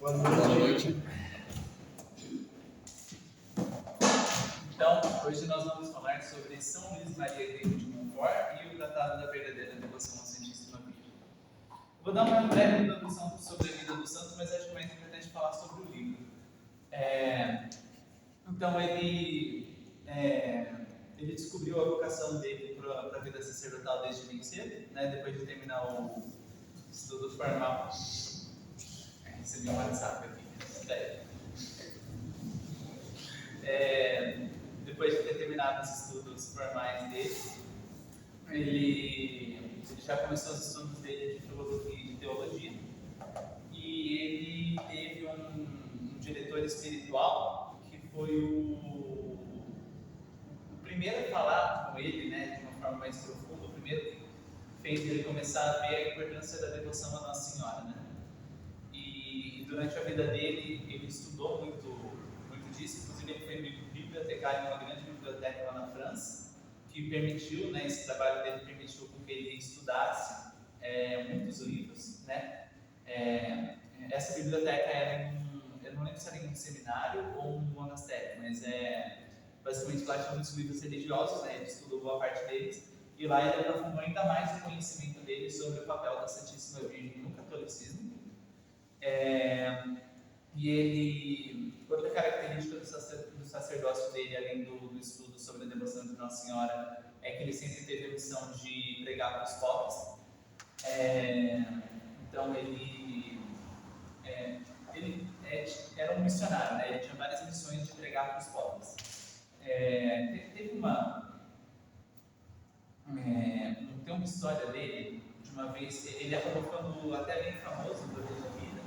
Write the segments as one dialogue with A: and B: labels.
A: Boa noite.
B: Então, hoje nós vamos falar sobre São Luís Maria Grego de Montfort e o Tratado da Verdadeira Devoção ao Santíssima Virgem. Vou dar uma breve introdução sobre a vida do santo, mas acho que é mais importante falar sobre o livro. Então, ele descobriu a vocação dele para a vida sacerdotal desde bem cedo, né? Depois de terminar o estudo formal. Recebi um WhatsApp aqui. Depois de ter terminado os estudos formais dele, ele já começou os estudos dele de filosofia e de teologia. E ele teve um diretor espiritual que foi o primeiro a falar com ele, né, de uma forma mais profunda, o primeiro que fez ele começar a ver a importância da devoção a Nossa Senhora, né? E durante a vida dele, ele estudou muito disso, inclusive ele foi bibliotecário em uma grande biblioteca lá na França, que permitiu, né, esse trabalho dele permitiu que ele estudasse muitos livros, né? Essa biblioteca era eu não lembro se era em um seminário ou um monastério, mas basicamente lá tinha muitos livros religiosos, né? Ele estudou boa parte deles, e lá ele aprofundou ainda mais o conhecimento dele sobre o papel da Santíssima Virgem no catolicismo. E ele, outra característica do sacerdócio dele, além do estudo sobre a devoção de Nossa Senhora, é que ele sempre teve a missão de pregar para os pobres. Então ele era um missionário, né? Ele tinha várias missões de pregar para os pobres. Teve tem uma história dele, de uma vez, ele acabou ficando até bem famoso durante a vida.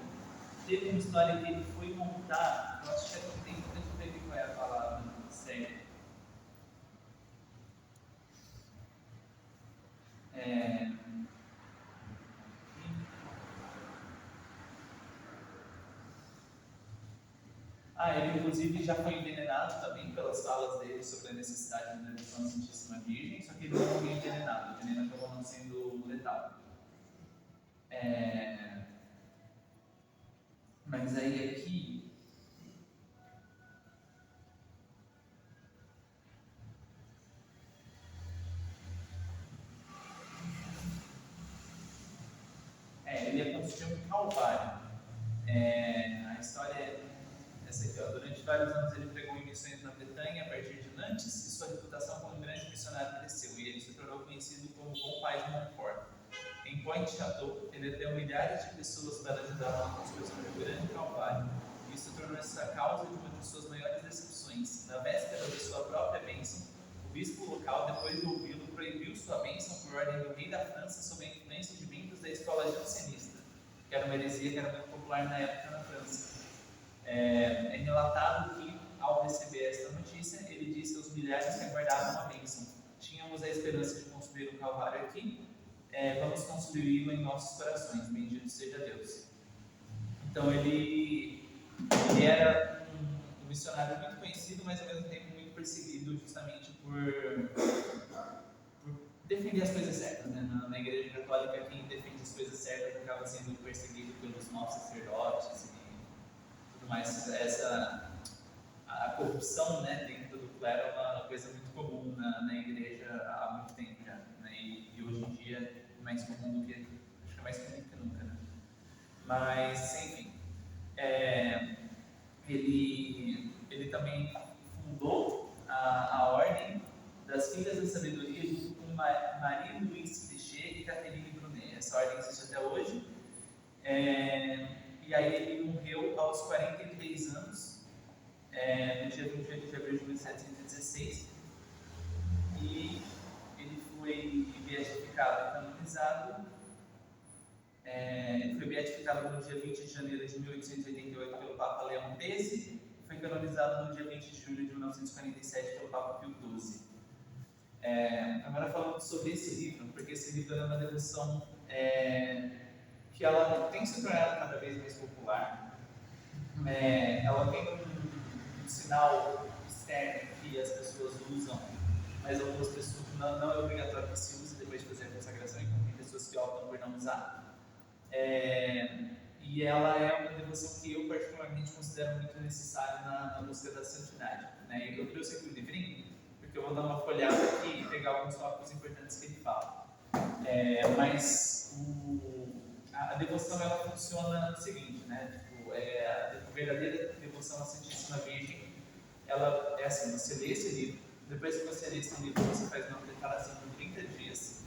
B: Teve uma história que ele foi montar, eu acho que não tem, deixa eu ver qual é a palavra certa. Ele inclusive já foi envenenado também pelas falas dele sobre a necessidade da devoção à Santíssima Virgem, só que ele não foi envenenado, o veneno acabou não sendo letal. Mas aí aqui ele ia construir um calvário. A história é essa aqui, ó. Durante vários anos ele pregou em missões na Bretanha a partir de Nantes e sua reputação como um grande missionário cresceu, e ele se tornou conhecido como Bom Pai de Montfort. Em Pointe-Château, ele atendeu milhares de pessoas para ajudá-la na construção de um grande calvário. Isso tornou-se a causa de uma de suas maiores decepções. Na véspera da sua própria bênção, o bispo local, depois de ouvi-lo, proibiu sua bênção por ordem do rei da França sob a influência de membros da escola jansenista, que era uma heresia que era muito popular na época na França. É relatado que, ao receber esta notícia, ele disse aos milhares que aguardavam a bênção: tínhamos a esperança de construir um calvário aqui, vamos construí-lo em nossos corações, bendito seja Deus. Então ele era um missionário muito conhecido, mas ao mesmo tempo muito perseguido, justamente por defender as coisas certas, né? Na Igreja Católica, quem defende as coisas certas acaba sendo perseguido pelos maus sacerdotes e tudo mais. A corrupção, né, dentro do clero é uma coisa muito comum na Igreja há muito tempo já, né? E hoje em dia é mais comum do que, acho que é mais comum que nunca, né? Mas, enfim, ele também fundou a Ordem das Filhas da Sabedoria junto com Marie-Louise Fréchet e Catherine Brunet. Essa ordem existe até hoje. E aí ele morreu aos 43 anos, no dia 28 de abril de 1716, e ele foi beatificado e canonizado. Ele foi beatificado no dia 20 de janeiro de 1888 pelo Papa Leão XIII e foi canonizado no dia 20 de julho de 1947 pelo Papa Pio XII. Agora falando sobre esse livro, porque esse livro é uma devoção que ela tem se tornado cada vez mais popular. Ela tem um sinal externo que as pessoas usam, mas algumas pessoas não é obrigatório que se use depois de fazer a consagração, então tem pessoas que optam por não usar. e ela é uma devoção que eu particularmente considero muito necessária na busca da santidade, né? Eu trouxe aqui o livrinho, porque eu vou dar uma folhada aqui e pegar alguns tópicos importantes que ele fala. Mas a devoção ela funciona no seguinte, né? Tipo, a verdadeira devoção à Santíssima Virgem, ela é assim: você lê esse livro, depois que você lê esse livro, você faz uma preparação de 30 dias,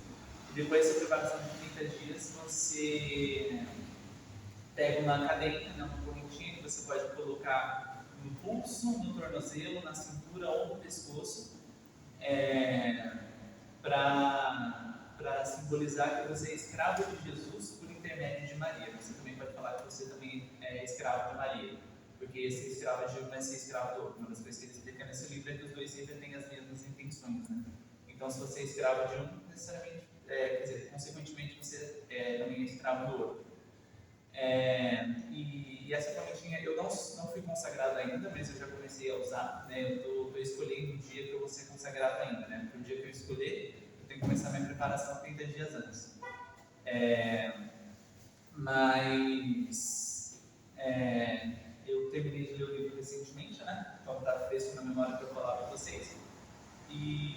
B: e depois dessa preparação de 30 dias, você pega uma cadeirinha, né, uma correntinha que você pode colocar no pulso, no tornozelo, na cintura ou no pescoço, para simbolizar que você é escravo de Jesus por intermédio de Maria. Você também pode falar que você também é escravo de Maria, porque ser escravo de um é ser escravo do outro. Uma das coisas que ele explica nesse livro é que os dois sempre têm as mesmas intenções, né? Então, se você é escravo de um, necessariamente, quer dizer, consequentemente, você também é escravo do outro. E essa correntinha eu não fui consagrado ainda, mas eu já comecei a usar, né? Eu estou escolhendo um dia que eu vou ser consagrado ainda, né? Porque o dia que eu escolher, eu tenho que começar a minha preparação 30 dias antes. Eu terminei de ler o livro recentemente, né? Então está fresco na memória para eu falar para vocês.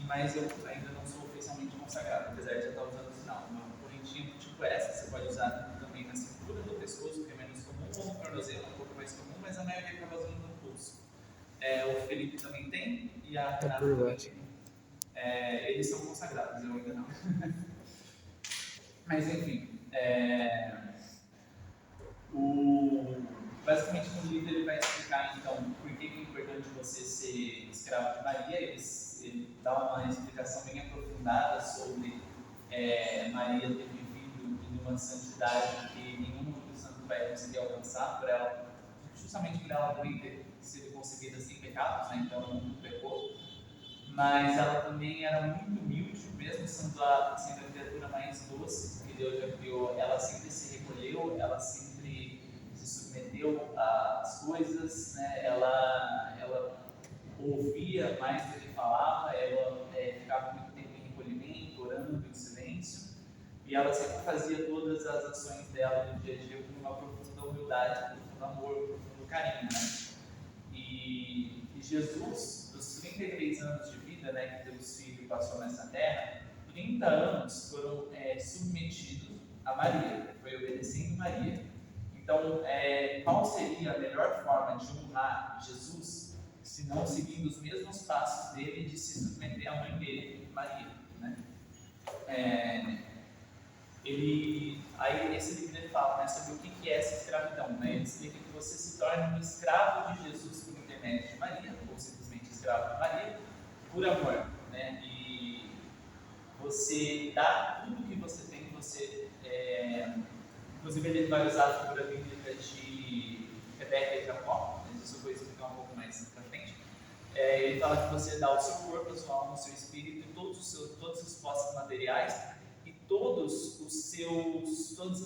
B: Mas eu ainda não sou oficialmente consagrado, apesar de já estar usando o sinal. Uma correntinha tipo essa, você pode usar também na cintura do pescoço, que é menos comum, ou no tornozelo, um pouco mais comum, mas a maioria acaba usando no pulso. O Felipe também tem, e a Renata também tem. Eles são consagrados, eu ainda não. Mas enfim, basicamente no livro ele vai explicar então por que é importante você ser escravo de Maria. Ele dá uma explicação bem aprofundada sobre Maria ter vivido em uma santidade que nenhum outro santo vai conseguir alcançar, justamente por ela também ter sido concebida sem pecados, né? Então ela não pecou. Mas ela também era muito humilde, mesmo sendo a criatura mais doce que Deus já criou. Ela sempre se recolheu, ela sempre se submeteu às coisas, né? Ela ouvia mais do que falava, ela ficava muito tempo em recolhimento, orando em silêncio, e ela sempre fazia todas as ações dela no dia a dia com uma profunda humildade, profundo amor, profundo carinho, né? E Jesus, dos 33 anos de vida, né, que Deus Filho passou nessa terra, 30 anos foram submetidos a Maria, foi obedecendo Maria. Então, qual seria a melhor forma de honrar Jesus, se não seguindo os mesmos passos dele de se submeter à mãe dele, Maria, né? Aí esse livro ele fala, né, sobre o que é essa escravidão, né? Ele explica que você se torna um escravo de Jesus por intermédio de Maria, ou simplesmente escravo de Maria, por amor, né? E você dá tudo que você tem, inclusive ele vai usar a figura bíblica de Rebeca e Jacó, mas isso eu vou explicar um pouco mais pra frente. Ele fala que você dá o seu corpo, a sua alma, o seu espírito, todas as suas posses materiais, e todas as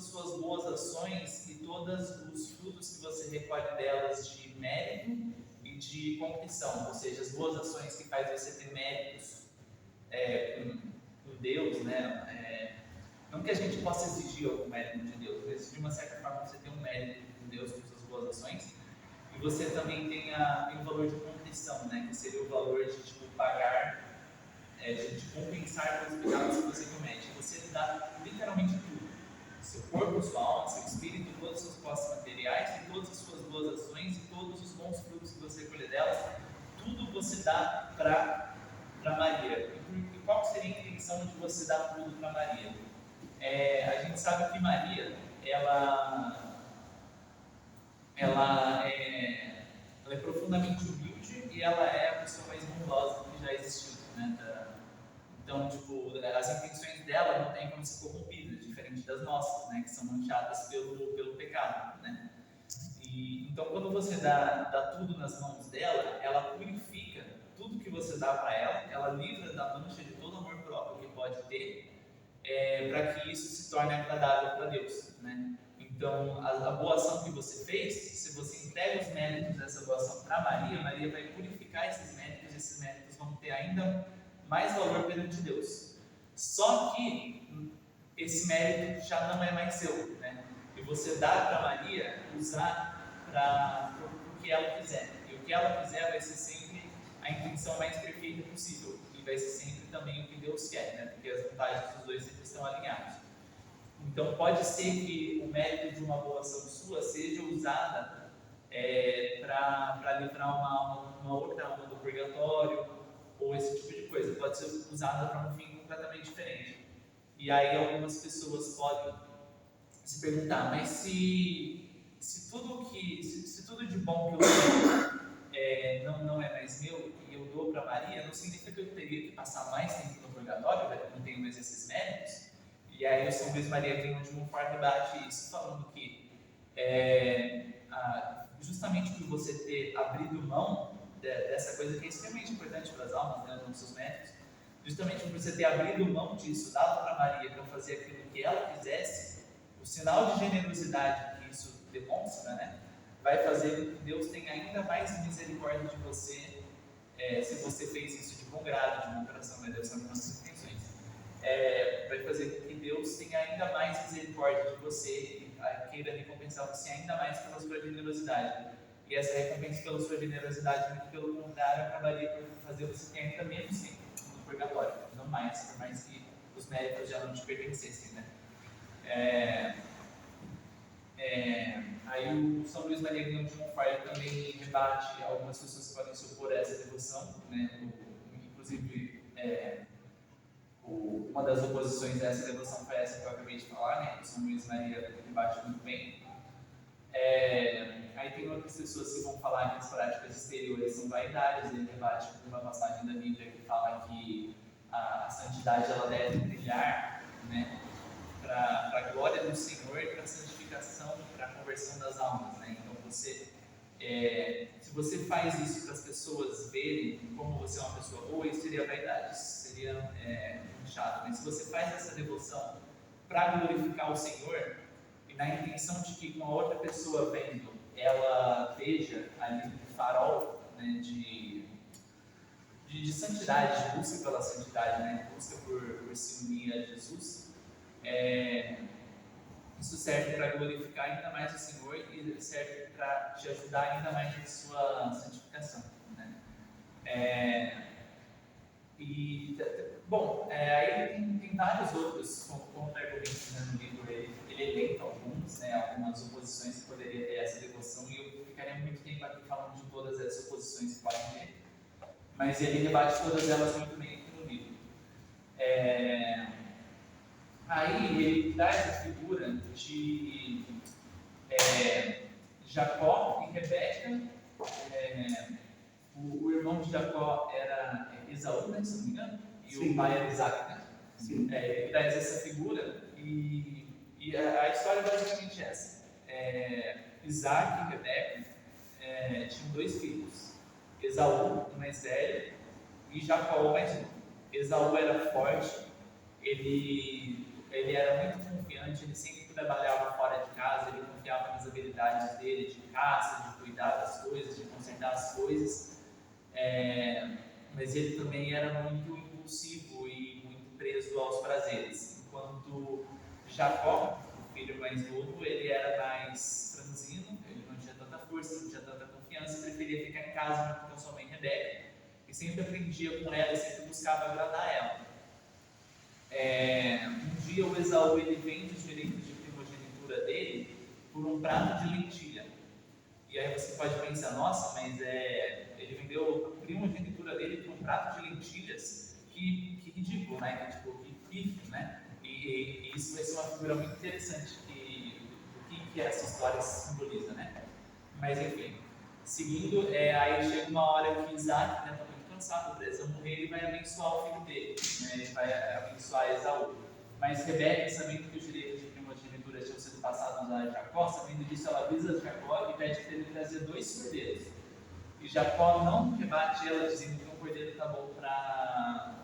B: suas boas ações e todos os frutos que você recolhe delas de mérito e de contrição, ou seja, as boas ações que faz você ter méritos com Deus, né? Não que a gente possa exigir algum mérito de Deus, mas de uma certa forma você tem um mérito com Deus com suas boas ações, e você também tem o valor de contrição, né? Que seria o valor de pagar, de compensar pelos pecados que você comete. Você dá literalmente tudo: seu corpo, sua alma, seu espírito, todas as suas posses materiais, e todas as suas boas ações e todos os bons frutos que você colhe delas, tudo você dá para Maria. E qual seria a intenção de você dar tudo para Maria? A gente sabe que Maria, ela é profundamente humilde e ela é a pessoa mais bondosa que já existiu, né? Então, as intenções dela não têm como ser corrompidas, diferente das nossas, né? Que são manchadas pelo pecado, né? Então, quando você dá tudo nas mãos dela, ela purifica tudo que você dá para ela livra da mancha de todo amor próprio que pode ter, para que isso se torne agradável para Deus, né? Então, a boa ação que você fez, se você entrega os méritos dessa boa ação para Maria, Maria vai purificar esses méritos vão ter ainda mais valor perante Deus. Só que esse mérito já não é mais seu, né? e você dá para Maria usar para o que ela quiser. E o que ela quiser vai ser sempre a intenção mais perfeita possível, e vai ser sempre também o que Deus quer, né? Porque as vontades dos dois sempre estão alinhadas. Então pode ser que o mérito de uma boa ação sua seja usada para livrar uma outra alma do purgatório, ou esse tipo de coisa. Pode ser usada para um fim completamente diferente. E aí algumas pessoas podem se perguntar, mas se tudo de bom que eu tenho não é mais meu e eu dou para Maria, não significa que eu teria que passar mais tempo no purgatório, já que eu não tenho mais esses méritos? E aí o São Luís Maria Grima de Montfort rebate isso, falando que justamente por você ter abrido mão dessa coisa que é extremamente importante para as almas, né, nos seus méritos, justamente por você ter abrido mão disso, dado para Maria para fazer aquilo que ela quisesse, o sinal de generosidade que isso demonstra, né, vai fazer com que Deus tenha ainda mais misericórdia de você, se você fez isso de bom grado, de bom coração, né, Deus sabe nossas intenções. Vai fazer com que Deus tenha ainda mais misericórdia de você e queira recompensar você ainda mais pela sua generosidade. E essa recompensa pela sua generosidade, muito pelo contrário, acabaria por fazer você ter ainda menos tempo no purgatório, não mais, por mais que os méritos já não te pertencessem, né? Aí o São Luís Maria Grima de Montfort também rebate algumas pessoas que podem se opor a essa devoção, né? Inclusive, uma das oposições a essa devoção foi essa que eu acabei de falar, né? O São Luís Maria rebate muito bem. Aí tem outras pessoas que vão falar que as práticas exteriores são vaidades. Ele rebate com uma passagem da Bíblia que fala que a santidade ela deve brilhar, né, para a glória do Senhor e para a santificação, para a conversão das almas, né? Então se você faz isso para as pessoas verem como você é uma pessoa boa, isso seria vaidade, isso seria muito chato. Mas se você faz essa devoção para glorificar o Senhor, e na intenção de que com a outra pessoa vendo, ela veja ali um farol, né, de santidade, de busca pela santidade, né, busca por se unir a Jesus, isso serve para glorificar ainda mais o Senhor e serve para te ajudar ainda mais na sua santificação, né? Aí tem vários outros contra-argumentos, né, no livro. Ele elenca alguns, né, algumas oposições que poderia ter essa devoção, e eu ficaria muito tempo aqui falando de todas essas oposições que podem ter, mas ele rebate todas elas muito bem aqui no livro. Aí ele traz a figura de Jacó e Rebeca. O irmão de Jacó era Esaú, né, se não me engano, e sim, o pai era Isaac, né? Sim. Ele traz essa figura e a história é basicamente essa. Isaac e Rebeca tinham dois filhos, Esaú, o mais velho, e Jacó, o mais novo. Esaú era forte, ele era muito confiante, ele sempre trabalhava fora de casa, ele confiava nas habilidades dele de caça, de cuidar das coisas, de consertar as coisas, mas ele também era muito impulsivo e muito preso aos prazeres, enquanto Jacó, o filho mais novo, ele era mais franzino, ele não tinha tanta força, não tinha tanta confiança, preferia ficar em casa junto com a sua mãe Rebeca, e sempre aprendia com ela e sempre buscava agradar ela. Um dia o Esaú ele vende os direitos de primogenitura dele por um prato de lentilha. E aí você pode pensar, nossa, mas ele vendeu a primogenitura dele por um prato de lentilhas? Que ridículo, né? Que pífio, né? E isso vai ser uma figura muito interessante do que essa história simboliza, né? Mas enfim, seguindo, aí chega uma hora que Isaac, né, cansado, precisa morrer, ele vai abençoar o filho dele, né? Ele vai abençoar Esaú. Mas Rebeca, sabendo que os direitos de primogenitura tinham sido passados a Jacó, sabendo disso, ela avisa Jacó e pede para ele trazer 2 cordeiros. E Jacó não rebate ela, dizendo que um cordeiro está bom para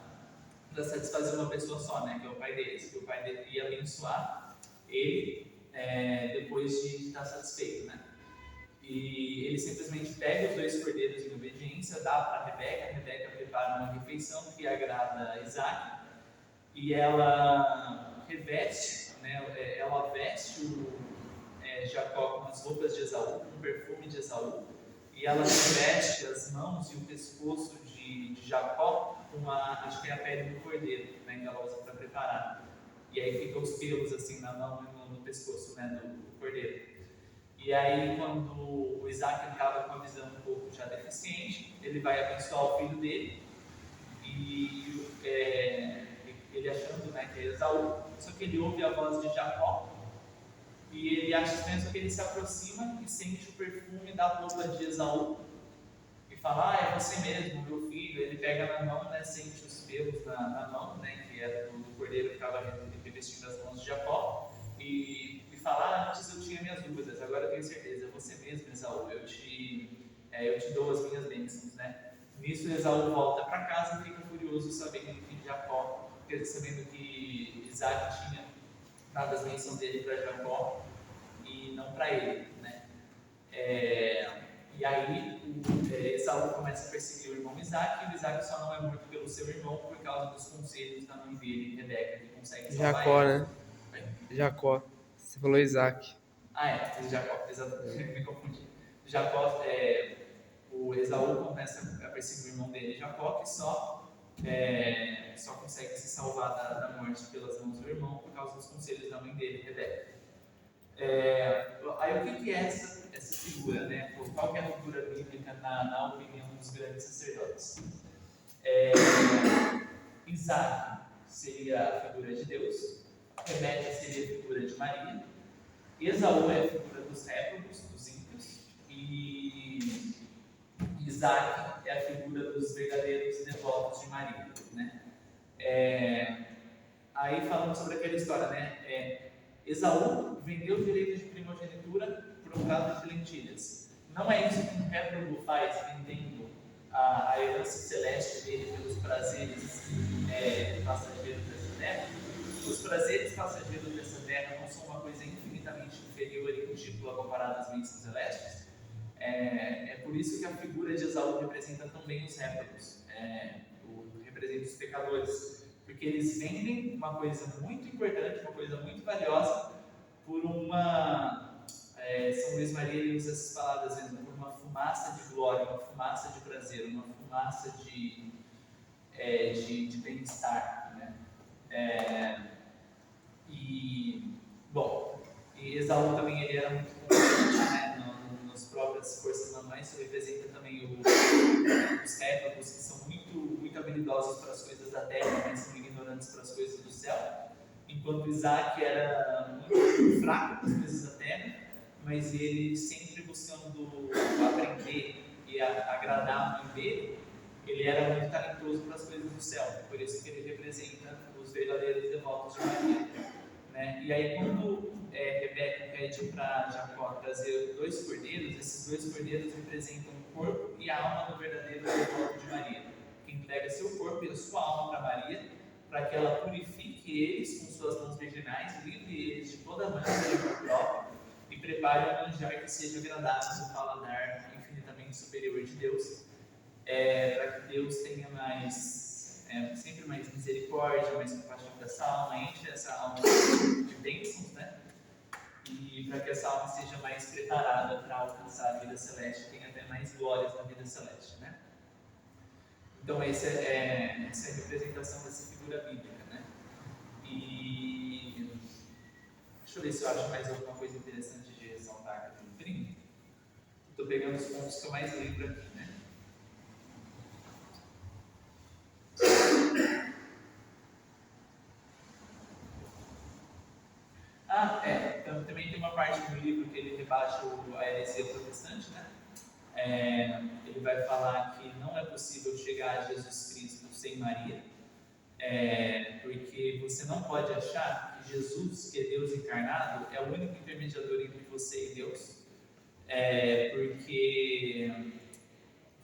B: satisfazer uma pessoa só, né? Que é o pai deles, que o pai dele ia abençoar ele depois de estar satisfeito, né? E ele simplesmente pega os 2 cordeiros em obediência, dá para a Rebeca prepara uma refeição que agrada a Isaac, e ela reveste, né, ela veste Jacó com as roupas de Esaú, com o perfume de Esaú, e ela reveste as mãos e o pescoço de Jacó com acho que é a pele do cordeiro, né, que ela usa para preparar. E aí ficam os pelos assim na mão e no pescoço, né, do cordeiro. E aí, quando o Isaac estava com a visão um pouco já deficiente, ele vai abençoar o filho dele, e ele achando, né, que é Esaú, só que ele ouve a voz de Jacó, e ele acha estranho, só que ele se aproxima e sente o perfume da roupa de Esaú, e fala, é você mesmo, meu filho. Ele pega na mão, né, sente os pelos na mão, né, que era do cordeiro que estava revestindo as mãos de Jacó, e fala, antes eu tinha minhas dúvidas, agora eu tenho certeza, é você mesmo, Esaú, eu te dou as minhas bênçãos, né. Nisso Esaú volta para casa e fica furioso sabendo que Jacó, sabendo que Isaac tinha dado as bênçãos dele para Jacó e não para ele, né. E aí Esaú começa a perseguir o irmão Isaac, e o Isaac só não é morto pelo seu irmão por causa dos conselhos da mãe dele, Rebeca, que consegue salvar
A: Jacó,
B: ele.
A: né? Jacó. Você falou Isaac.
B: Jacó, exatamente, me confundi. Jacó, o Esaú começa a perseguir o irmão dele, Jacó, que só consegue se salvar da morte pelas mãos do irmão por causa dos conselhos da mãe dele, Rebeca. Aí o que é essa figura, né? Qual que é a figura bíblica na opinião dos grandes sacerdotes? Isaac seria a figura de Deus, Rebeca seria a figura de Maria, Esaú é a figura dos réprobos, dos ímpios, e Isaac é a figura dos verdadeiros devotos de Maria, né? Aí falando sobre aquela história, né? Esaú vendeu o direito de primogenitura por um prato de lentilhas. Não é isso que um réprobo faz, vendendo a herança celeste dele pelos prazeres passageiros dessa terra? Os prazeres passageiros dessa terra não são uma coisa infinitamente inferior e ridícula comparada às bênçãos celestes? É por isso que a figura de Esaú representa também os réprobos, representa os pecadores, porque eles vendem uma coisa muito importante, uma coisa muito valiosa, por São Luís Maria ele usa essas palavras mesmo, por uma fumaça de glória, uma fumaça de prazer, uma fumaça de bem-estar, né? E Esaú também ele era muito confiante, né, nas próprias forças manuais. Isso representa também os réprobos, que são muito, muito habilidosos para as coisas da terra, mas são ignorantes para as coisas do céu. Enquanto Isaac era muito fraco para as coisas da terra, mas ele sempre buscando aprender e agradar a mãe dele, ele era muito talentoso para as coisas do céu. Por isso que ele representa os verdadeiros devotos de Maria, né? E aí quando Rebeca pede para Jacó trazer 2 cordeiros, esses 2 cordeiros representam o corpo e a alma do verdadeiro devoto de Maria, que entrega seu corpo e a sua alma para Maria, para que ela purifique eles com suas mãos virginais, livre eles de toda mancha de amor próprio e prepare um manjar que seja agradável ao paladar infinitamente superior de Deus, para que Deus tenha sempre mais misericórdia, mais compaixão dessa alma, enche essa alma de bênçãos, né? E para que essa alma seja mais preparada para alcançar a vida celeste, tenha até mais glórias na vida celeste, né? Então essa é a representação dessa figura bíblica, né? E deixa eu ver se eu acho mais alguma coisa interessante de ressaltar aqui no print. Estou pegando os pontos que eu mais lembro aqui, né? Então, também tem uma parte do livro que ele rebaixa a heresia protestante, né? Ele vai falar que não é possível chegar a Jesus Cristo sem Maria, porque você não pode achar que Jesus, que é Deus encarnado, é o único intermediador entre você e Deus, porque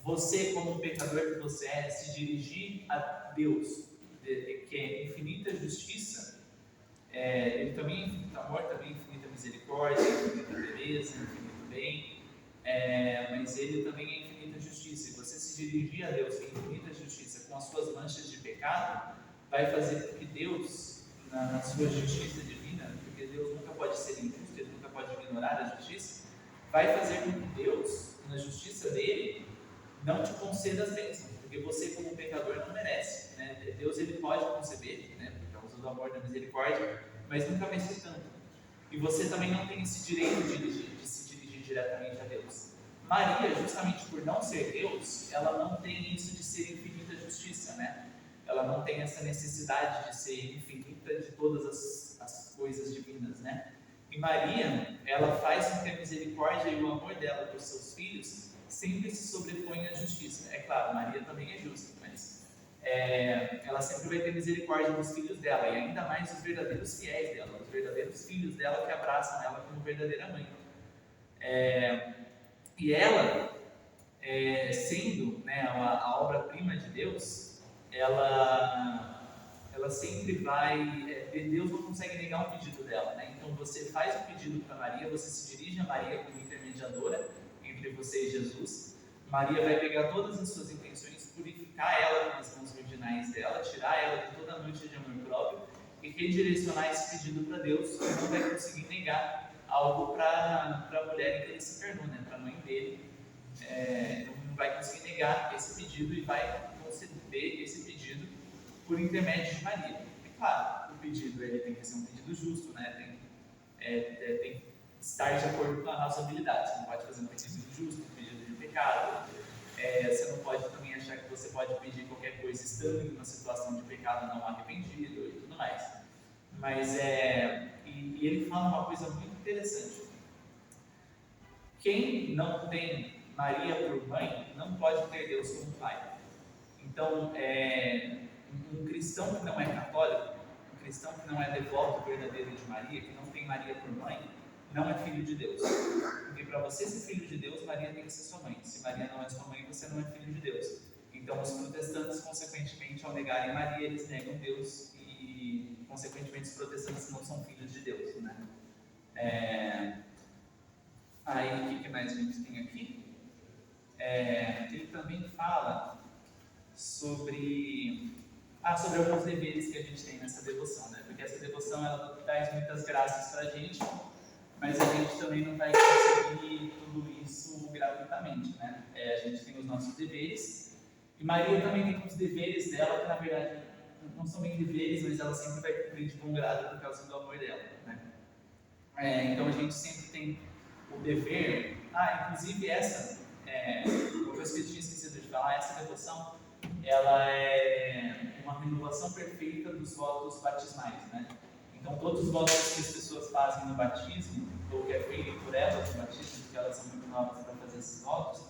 B: você, como pecador que você é, se dirigir a Deus, que é infinita justiça, ele também é infinito amor, também é infinita misericórdia, infinita beleza, infinito bem, mas ele também é infinita justiça. E você se dirigir a Deus, que é infinita justiça, com as suas manchas de pecado, vai fazer com que Deus, na sua justiça divina, porque Deus nunca pode ser injusto, ele nunca pode ignorar ignorar a justiça, vai fazer com que Deus, na justiça dele, não te conceda as bênçãos, porque você, como pecador, não merece. Né? Deus ele pode conceder, né, por causa do amor da misericórdia, mas nunca vai ser tanto. E você também não tem esse direito de se dirigir diretamente a Deus. Maria, justamente por não ser Deus, ela não tem isso de ser infinita justiça, né? Ela não tem essa necessidade de ser infinita de todas as coisas divinas, né? E Maria, ela faz com que a misericórdia e o amor dela por seus filhos sempre se sobreponham à justiça. É claro, Maria também é justa, mas ela sempre vai ter misericórdia dos filhos dela, e ainda mais os verdadeiros fiéis dela, os verdadeiros filhos dela que abraçam ela como verdadeira mãe. E ela, sendo, né, a obra-prima de Deus, ela sempre vai. Deus não consegue negar um pedido dela, né? Então você faz o pedido para Maria, você se dirige a Maria como intermediadora entre você e Jesus. Maria vai pegar todas as suas intenções, purificar ela com as mãos virginais dela, tirar ela de toda a noite de amor próprio e redirecionar esse pedido para Deus. Ele não vai conseguir negar algo para a mulher em que ele se encarnou, né? Para a mãe dele. Não vai conseguir negar esse pedido e vai conceder esse pedido por intermédio de Maria. É claro, o pedido ele tem que ser um pedido justo, né? Tem que estar de acordo com a nossa habilidade. Você não pode fazer um pedido injusto, um pedido de pecado. Você não pode também achar que você pode pedir qualquer coisa estando em uma situação de pecado não arrependido e tudo mais. Mas e ele fala uma coisa muito interessante. Quem não tem Maria por mãe não pode ter Deus como pai. Então, um cristão que não é católico, um cristão que não é devoto verdadeiro de Maria, que não tem Maria por mãe, não é filho de Deus. Porque para você ser filho de Deus, Maria tem que ser sua mãe. Se Maria não é sua mãe, você não é filho de Deus. Então, os protestantes, consequentemente, ao negarem Maria, eles negam Deus e, consequentemente, os protestantes não são filhos de Deus, né? Aí, o que mais a gente tem aqui? Ele também fala sobre alguns deveres que a gente tem nessa devoção, né? Porque essa devoção ela traz muitas graças para a gente, mas a gente também não vai conseguir tudo isso gratuitamente, né? A gente tem os nossos deveres, e Maria também tem os deveres dela, que na verdade não são bem deveres, mas ela sempre vai cumprir de bom grado por causa do amor dela, né? Então a gente sempre tem o dever, inclusive uma coisa que eu tinha esquecido de falar, essa devoção, ela é uma renovação perfeita dos votos batismais, né? Então todos os votos que as pessoas fazem no batismo, ou que é feito por elas no batismo, porque elas são muito novas para fazer esses votos,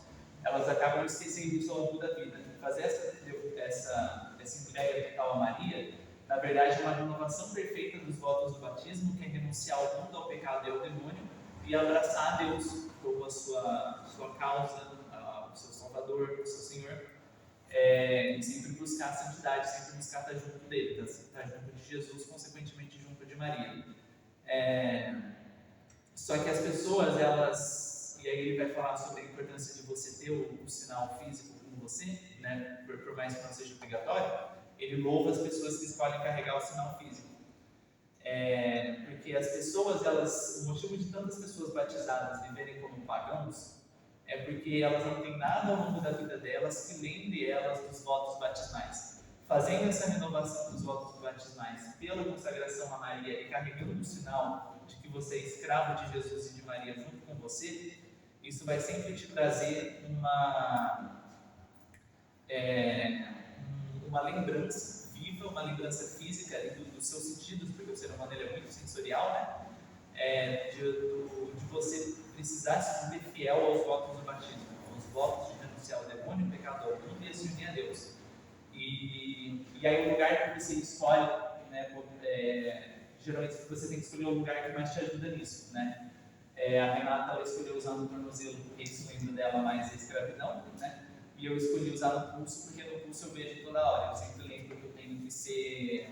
B: elas acabam esquecendo isso ao longo da vida. Fazer essa entrega total a Maria, na verdade, é uma renovação perfeita dos votos do batismo, que é renunciar ao mundo, ao pecado e ao demônio, e abraçar a Deus como a sua causa, o seu Salvador, o seu Senhor, e sempre buscar a santidade, sempre buscar estar junto dele, estar junto de Jesus, consequentemente junto de Maria. Só que as pessoas, e aí ele vai falar sobre a importância de você ter o sinal físico com você, né, por mais que não seja obrigatório, ele louva as pessoas que escolhem carregar o sinal físico. Porque as pessoas, o motivo de tantas pessoas batizadas viverem como pagãos é porque elas não têm nada ao longo da vida delas que lembre elas dos votos batismais. Fazendo essa renovação dos votos batismais pela consagração a Maria e carregando o sinal de que você é escravo de Jesus e de Maria junto com você, isso vai sempre te trazer uma lembrança viva, uma lembrança física dos seus sentidos, porque o ser humano ele é muito sensorial, né? De você precisar se manter fiel aos votos do batismo, aos votos de renunciar ao demônio, o pecado ao mundo e se unir a Deus. E aí o lugar que você escolhe, né, geralmente você tem que escolher o lugar que mais te ajuda nisso, né? A Renata ela escolheu usar no tornozelo porque isso lembra dela mais a escravidão, né? E eu escolhi usar no pulso porque no pulso eu vejo toda hora. Eu sempre lembro que eu tenho que ser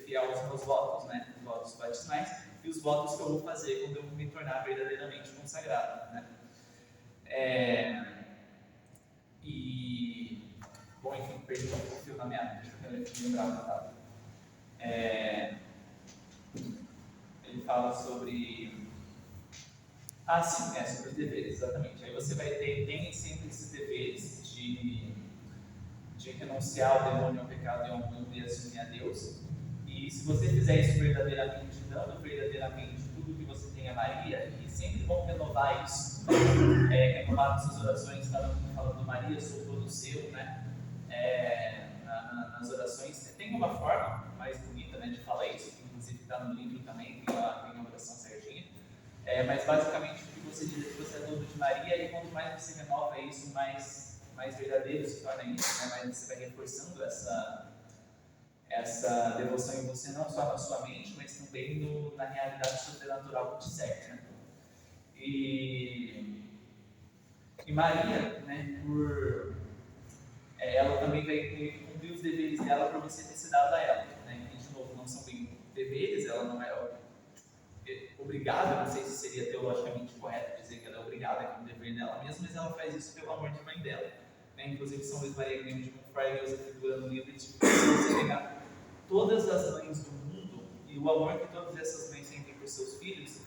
B: fiel aos meus votos, né? Os votos batismais e os votos que eu vou fazer quando eu me tornar verdadeiramente consagrado, né? Bom, enfim, perdi um pouco o fio na meada, deixa eu lembrar o que estava. Ele fala sobre Ah, sim, sobre os deveres, exatamente. Aí você vai ter, tem sempre esses deveres de renunciar ao demônio, ao pecado e ao mundo e assumir a Deus. E se você fizer isso verdadeiramente, dando verdadeiramente tudo que você tem a Maria, e sempre vão renovar isso, renovar as suas orações, falando Maria, sou todo seu, né? Nas orações, tem uma forma mais bonita, né, de falar isso, que inclusive está no livro também, tem a oração certinha. Mas basicamente o que você diz é que você é todo de Maria, e quanto mais você renova isso, mais verdadeiro se torna isso, né? Mais você vai reforçando essa devoção em você, não só na sua mente, mas também na realidade sobrenatural que te cerca, né? E Maria, né, ela também vai cumprir os deveres dela para você ter se dado a ela, né? E, de novo, não são bem deveres, ela não é obrigada, não sei se seria teologicamente correto dizer que ela é obrigada, que é um dever dela mesma, mas ela faz isso pelo amor de mãe dela. Né? Inclusive, São Luís Maria Grande de Montfort usa a figura no livro de você pegar todas as mães do mundo e o amor que todas essas mães sentem por seus filhos,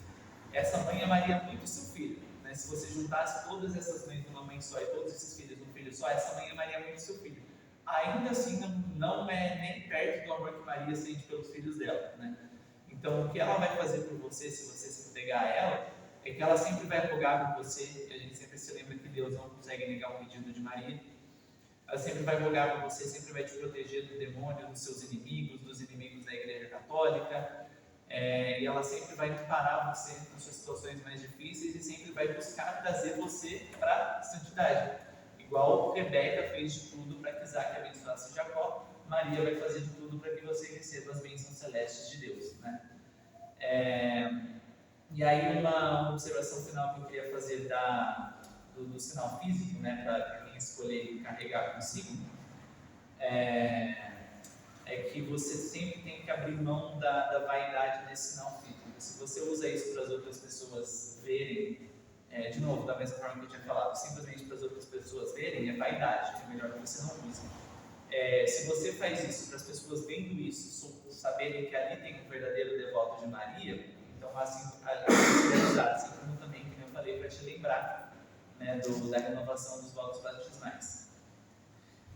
B: essa mãe amaria muito seu filho. Né? Se você juntasse todas essas mães numa mãe só e todos esses filhos num filho só, essa mãe amaria muito seu filho. Ainda assim, não é nem perto do amor que Maria sente pelos filhos dela. Né? Então, o que ela vai fazer por você, se você se entregar a ela, é que ela sempre vai rogar por você, e a gente sempre se lembra que Deus não consegue negar um pedido de Maria. Ela sempre vai rogar por você, sempre vai te proteger do demônio, dos seus inimigos, dos inimigos da Igreja Católica, e ela sempre vai parar você nas suas situações mais difíceis e sempre vai buscar trazer você para a santidade. Igual Rebeca fez de tudo para que Isaac abençoasse Jacó, Maria vai fazer de tudo para que você receba as bênçãos celestes de Deus. Né? E aí uma observação final que eu queria fazer do sinal físico, né, para quem escolher carregar consigo, é que você sempre tem que abrir mão da vaidade desse sinal físico. Se você usa isso para as outras pessoas verem, de novo, da mesma forma que eu tinha falado, simplesmente para as outras pessoas verem, é vaidade, é melhor que você não use. Se você faz isso para as pessoas vendo isso, saberem que ali tem um verdadeiro devoto de Maria, então assim, assim como também, como eu falei, para te lembrar, né, da renovação dos votos batismais.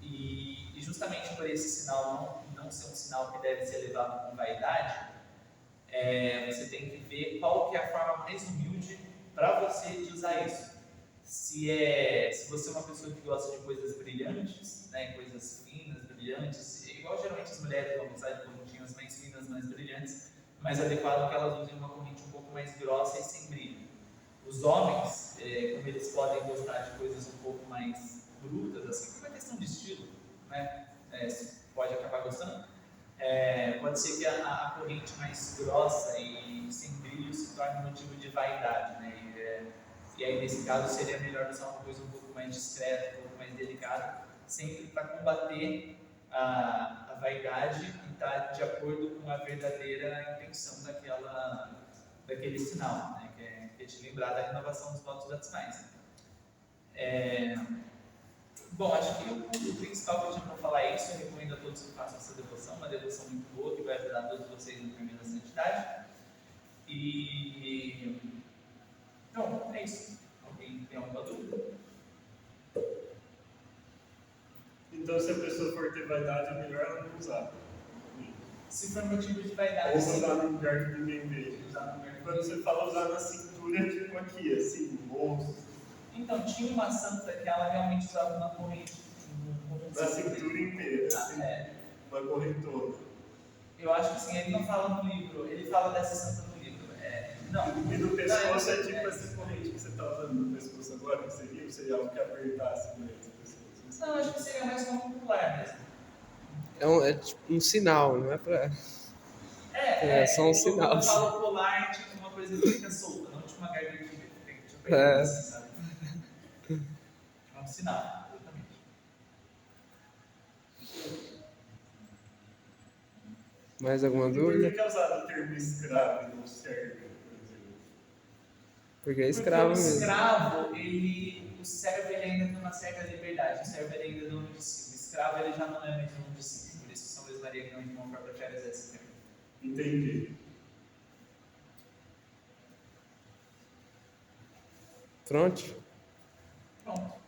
B: E justamente por esse sinal não ser um sinal que deve ser levado com vaidade, você tem que ver qual que é a forma mais humilde para você de usar isso. Se você é uma pessoa que gosta de coisas brilhantes, né, coisas finas, brilhantes, igual geralmente as mulheres vão usar de correntinhas mais finas, mais brilhantes, mais adequado que elas usem uma corrente um pouco mais grossa e sem brilho. Os homens, como eles podem gostar de coisas um pouco mais brutas, assim, por uma questão de estilo, né, pode acabar gostando, pode ser que a corrente mais grossa e sem brilho se torne motivo de vaidade, né? E aí, nesse caso, seria melhor usar uma coisa um pouco mais discreta, um pouco mais delicada, sempre para combater a vaidade e estar de acordo com a verdadeira intenção daquele sinal, né? Que é te lembrar da renovação dos votos batismais. Bom, acho que o principal que eu tinha para falar é isso. Eu recomendo a todos que façam essa devoção, uma devoção muito boa que vai ajudar todos vocês no caminho da santidade. Então, é isso. Alguém tem alguma dúvida?
C: Então, se a pessoa for ter vaidade, é melhor ela não usar.
B: Se for motivo de vaidade,
C: ou usar no lugar que ninguém veja. Quando você fala usar na cintura, tipo aqui, assim, no bolso.
B: Então, tinha uma santa que ela realmente usava uma corrente.
C: Na cintura inteira, assim, uma correntora.
B: Eu acho que sim, ele não fala no livro, ele fala dessa santa no livro. Não.
C: E no pescoço é tipo essa corrente que você está usando no pescoço agora, que seria algo que apertasse mesmo as pessoas.
B: Não, acho que seria mais como popular
A: É
B: mesmo.
A: tipo um sinal, não é pra... É só um sinal.
B: Quando eu falo polar, tipo uma coisa que fica solta, não tipo uma gargantilha que tem que te apertar assim, sabe? É um sinal, exatamente.
A: Mais alguma dúvida?
C: Por que é usado o termo escravo e não servo, por exemplo?
A: Porque é escravo
B: mesmo.
A: mesmo.
B: O escravo, o servo ele ainda tem uma certa liberdade, o servo ele ainda é dono de si. O escravo ele já não é mais dono de si. Por isso São Luís Maria Grande de Montfort prefere usar esse termo.
C: Entendi.
A: Pronto.
B: Pronto.